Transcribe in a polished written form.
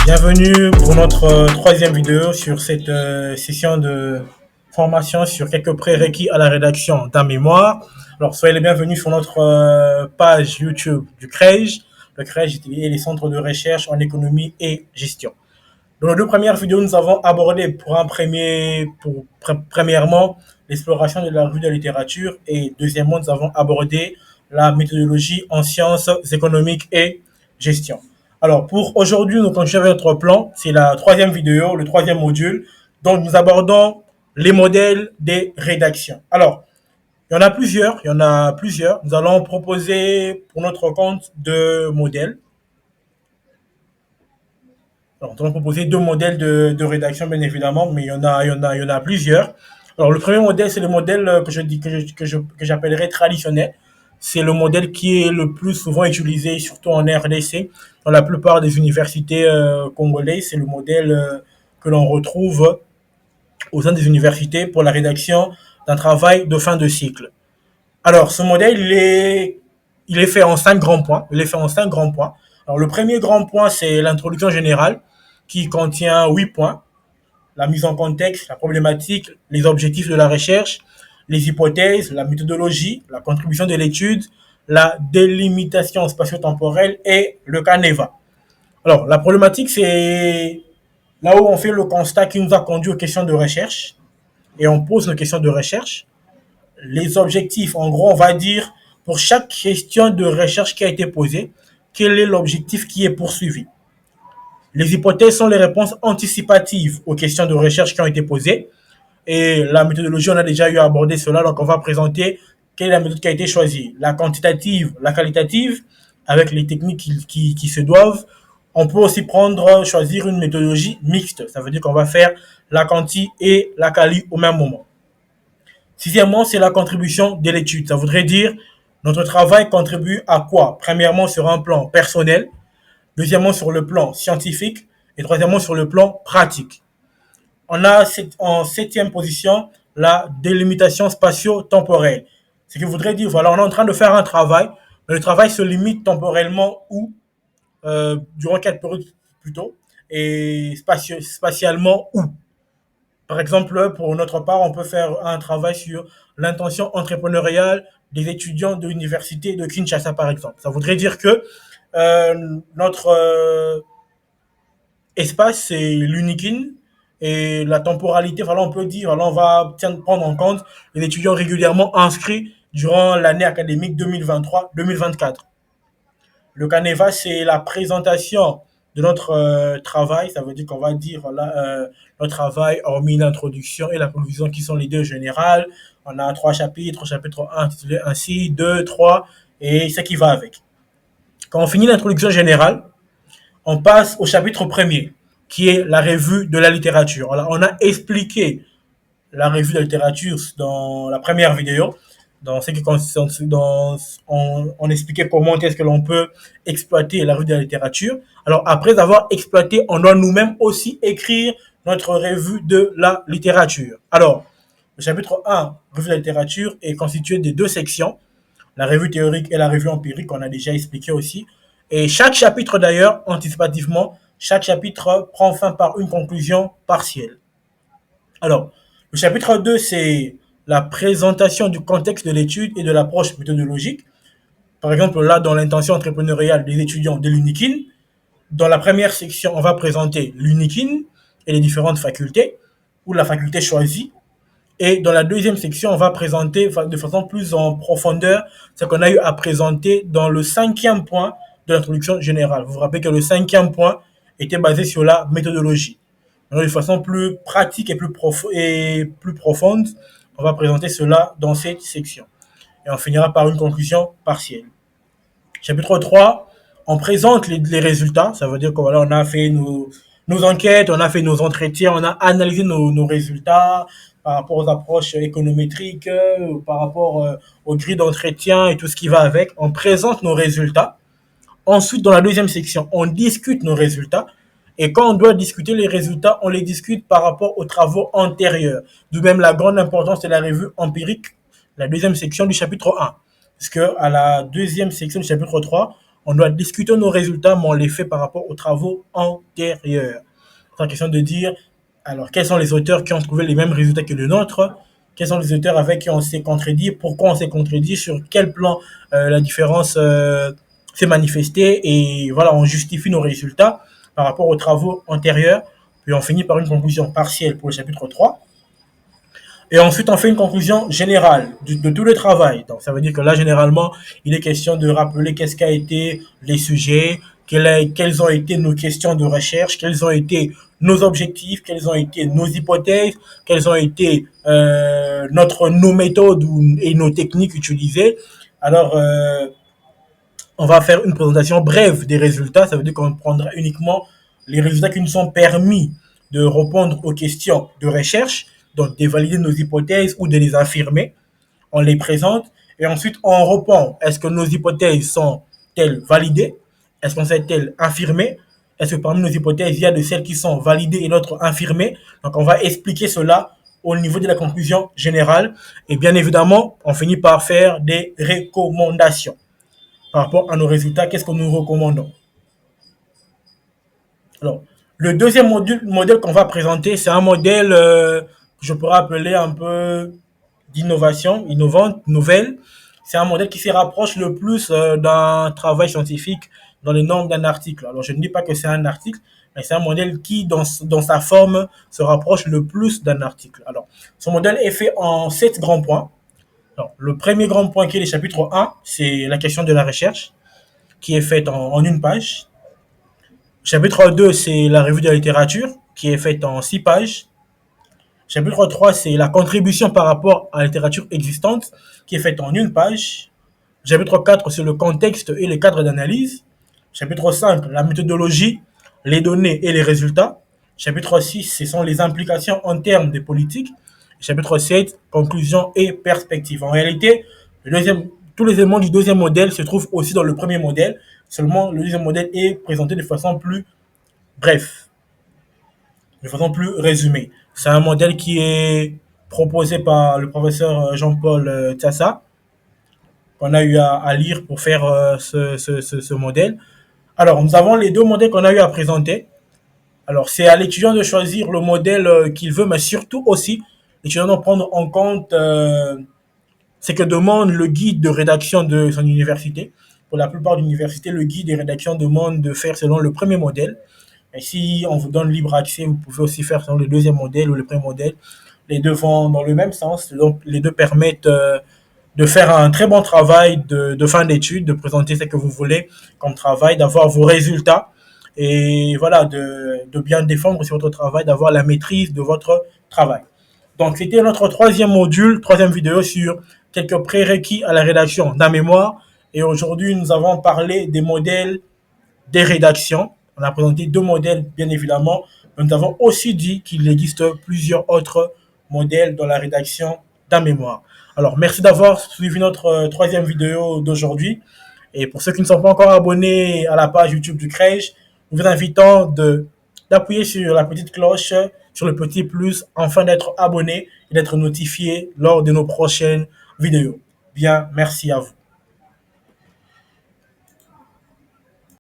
Bienvenue pour notre troisième vidéo sur cette session de formation sur quelques prérequis à la rédaction d'un mémoire. Alors, soyez les bienvenus sur notre page YouTube du CREJ. Le CREJ est les centres de recherche en économie et gestion. Dans les deux premières vidéos, nous avons abordé premièrement l'exploration de la revue de la littérature et deuxièmement, nous avons abordé la méthodologie en sciences économiques et gestion. Alors, pour aujourd'hui, nous continuons avec notre plan. C'est la troisième vidéo, le troisième module. Donc, nous abordons les modèles des rédactions. Alors, il y en a plusieurs. Nous allons proposer pour notre compte deux modèles. Alors, nous allons proposer deux modèles de rédaction, bien évidemment, mais il y en a plusieurs. Alors, le premier modèle, c'est le modèle que j'appellerais traditionnel. C'est le modèle qui est le plus souvent utilisé, surtout en RDC, dans la plupart des universités congolaises. C'est le modèle que l'on retrouve au sein des universités pour la rédaction d'un travail de fin de cycle. Alors, ce modèle, il est fait en cinq grands points. Il est fait en cinq grands points. Alors, le premier grand point, c'est l'introduction générale qui contient 8 points. La mise en contexte, la problématique, les objectifs de la recherche, les hypothèses, la méthodologie, la contribution de l'étude, la délimitation spatio-temporelle et le canevas. Alors, la problématique, c'est là où on fait le constat qui nous a conduit aux questions de recherche et on pose nos questions de recherche. Les objectifs, en gros, on va dire pour chaque question de recherche qui a été posée, quel est l'objectif qui est poursuivi. Les hypothèses sont les réponses anticipatives aux questions de recherche qui ont été posées. Et la méthodologie, on a déjà eu à aborder cela, donc on va présenter quelle est la méthode qui a été choisie. La quantitative, la qualitative, avec les techniques qui se doivent. On peut aussi choisir une méthodologie mixte. Ça veut dire qu'on va faire la quanti et la quali au même moment. Sixièmement, c'est la contribution de l'étude. Ça voudrait dire notre travail contribue à quoi? Premièrement, sur un plan personnel, deuxièmement, sur le plan scientifique et troisièmement, sur le plan pratique. On a en septième position la délimitation spatio-temporelle. Ce qui voudrait dire, voilà, on est en train de faire un travail, mais le travail se limite temporellement où, durant quelle période plutôt, et spatialement où. Par exemple, pour notre part, on peut faire un travail sur l'intention entrepreneuriale des étudiants de l'université de Kinshasa, par exemple. Ça voudrait dire que notre espace, c'est l'unikin et la temporalité, voilà, on peut dire, voilà, on va prendre en compte les étudiants régulièrement inscrits durant l'année académique 2023-2024. Le canevas, c'est la présentation de notre travail. Ça veut dire qu'on va dire voilà, notre travail, hormis l'introduction et la conclusion qui sont les deux générales. On a trois chapitres, chapitre 1 intitulé ainsi, 2, 3 et ce qui va avec. Quand on finit l'introduction générale, on passe au chapitre premier, qui est la revue de la littérature. Alors, on a expliqué la revue de la littérature dans la première vidéo, dans ce qui consiste on expliquait comment est-ce que l'on peut exploiter la revue de la littérature. Alors, après avoir exploité, on doit nous-mêmes aussi écrire notre revue de la littérature. Alors, le chapitre 1, revue de la littérature, est constitué de deux sections, la revue théorique et la revue empirique, qu'on a déjà expliqué aussi. Et chaque chapitre, d'ailleurs, anticipativement, chaque chapitre prend fin par une conclusion partielle. Alors, le chapitre 2, c'est la présentation du contexte de l'étude et de l'approche méthodologique. Par exemple, là, dans l'intention entrepreneuriale des étudiants de l'UNIKIN, dans la première section, on va présenter l'UNIKIN et les différentes facultés, ou la faculté choisie. Et dans la deuxième section, on va présenter de façon plus en profondeur ce qu'on a eu à présenter dans le cinquième point de l'introduction générale. Vous vous rappelez que le cinquième point était basé sur la méthodologie. Donc, de façon plus pratique et plus profonde, on va présenter cela dans cette section. Et on finira par une conclusion partielle. Chapitre 3, on présente les résultats. Ça veut dire que voilà, on a fait nos enquêtes, on a fait nos entretiens, on a analysé nos résultats par rapport aux approches économétriques, par rapport aux grilles d'entretien et tout ce qui va avec. On présente nos résultats. Ensuite, dans la deuxième section, on discute nos résultats. Et quand on doit discuter les résultats, on les discute par rapport aux travaux antérieurs. D'où même la grande importance de la revue empirique, la deuxième section du chapitre 1. Parce que à la deuxième section du chapitre 3, on doit discuter nos résultats, mais on les fait par rapport aux travaux antérieurs. C'est la question de dire, alors, quels sont les auteurs qui ont trouvé les mêmes résultats que le nôtre? Quels sont les auteurs avec qui on s'est contredit? Pourquoi on s'est contredit? Sur quel plan la différence s'est manifestée? Et voilà, on justifie nos résultats par rapport aux travaux antérieurs. Puis on finit par une conclusion partielle pour le chapitre 3. Et ensuite, on fait une conclusion générale de tout le travail. Donc, ça veut dire que là, généralement, il est question de rappeler qu'est-ce qu'a été les sujets, quelles ont été nos questions de recherche, quels ont été nos objectifs, quelles ont été nos hypothèses, quelles ont été nos méthodes et nos techniques utilisées. Alors, on va faire une présentation brève des résultats. Ça veut dire qu'on prendra uniquement les résultats qui nous sont permis de répondre aux questions de recherche, donc de valider nos hypothèses ou de les affirmer. On les présente et ensuite on répond. Est-ce que nos hypothèses sont-elles validées? Est-ce qu'on s'est-elles affirmées? Est-ce que parmi nos hypothèses, il y a de celles qui sont validées et d'autres infirmées? Donc on va expliquer cela au niveau de la conclusion générale. Et bien évidemment, on finit par faire des recommandations par rapport à nos résultats. Qu'est-ce que nous recommandons? Alors, le deuxième modèle qu'on va présenter, c'est un modèle que je pourrais appeler un peu d'innovation, innovante, nouvelle. C'est un modèle qui se rapproche le plus d'un travail scientifique dans les normes d'un article. Alors, je ne dis pas que c'est un article, mais c'est un modèle qui, dans sa forme, se rapproche le plus d'un article. Alors, ce modèle est fait en 7 grands points. Alors, le premier grand point qui est le chapitre 1, c'est la question de la recherche, qui est faite en une page. Chapitre 2, c'est la revue de la littérature, qui est faite en 6 pages. Chapitre 3, c'est la contribution par rapport à la littérature existante, qui est faite en une page. Chapitre 4, c'est le contexte et les cadres d'analyse. Chapitre 5, la méthodologie, les données et les résultats. Chapitre 6, ce sont les implications en termes de politique. Chapitre 7, conclusion et perspective. En réalité, tous les éléments du deuxième modèle se trouvent aussi dans le premier modèle. Seulement, le deuxième modèle est présenté de façon plus bref, de façon plus résumée. C'est un modèle qui est proposé par le professeur Jean-Paul Tassa, qu'on a eu à lire pour faire ce modèle. Alors, nous avons les deux modèles qu'on a eu à présenter. Alors, c'est à l'étudiant de choisir le modèle qu'il veut, mais surtout aussi, l'étudiant doit prendre en compte ce que demande le guide de rédaction de son université. Pour la plupart d'universités, le guide de rédaction demande de faire selon le premier modèle. Et si on vous donne libre accès, vous pouvez aussi faire selon le deuxième modèle ou le premier modèle. Les deux vont dans le même sens. Donc, les deux permettent de faire un très bon travail de fin d'études, de présenter ce que vous voulez comme travail, d'avoir vos résultats et voilà, de bien défendre sur votre travail, d'avoir la maîtrise de votre travail. Donc, c'était notre troisième module, troisième vidéo sur quelques prérequis à la rédaction d'un mémoire. Et aujourd'hui, nous avons parlé des modèles des rédactions. On a présenté deux modèles, bien évidemment. Mais nous avons aussi dit qu'il existe plusieurs autres modèles dans la rédaction d'un mémoire. Alors, merci d'avoir suivi notre troisième vidéo d'aujourd'hui. Et pour ceux qui ne sont pas encore abonnés à la page YouTube du Crèche, nous vous invitons d'appuyer sur la petite cloche, sur le petit plus, afin d'être abonné et d'être notifié lors de nos prochaines vidéos. Bien, merci à vous.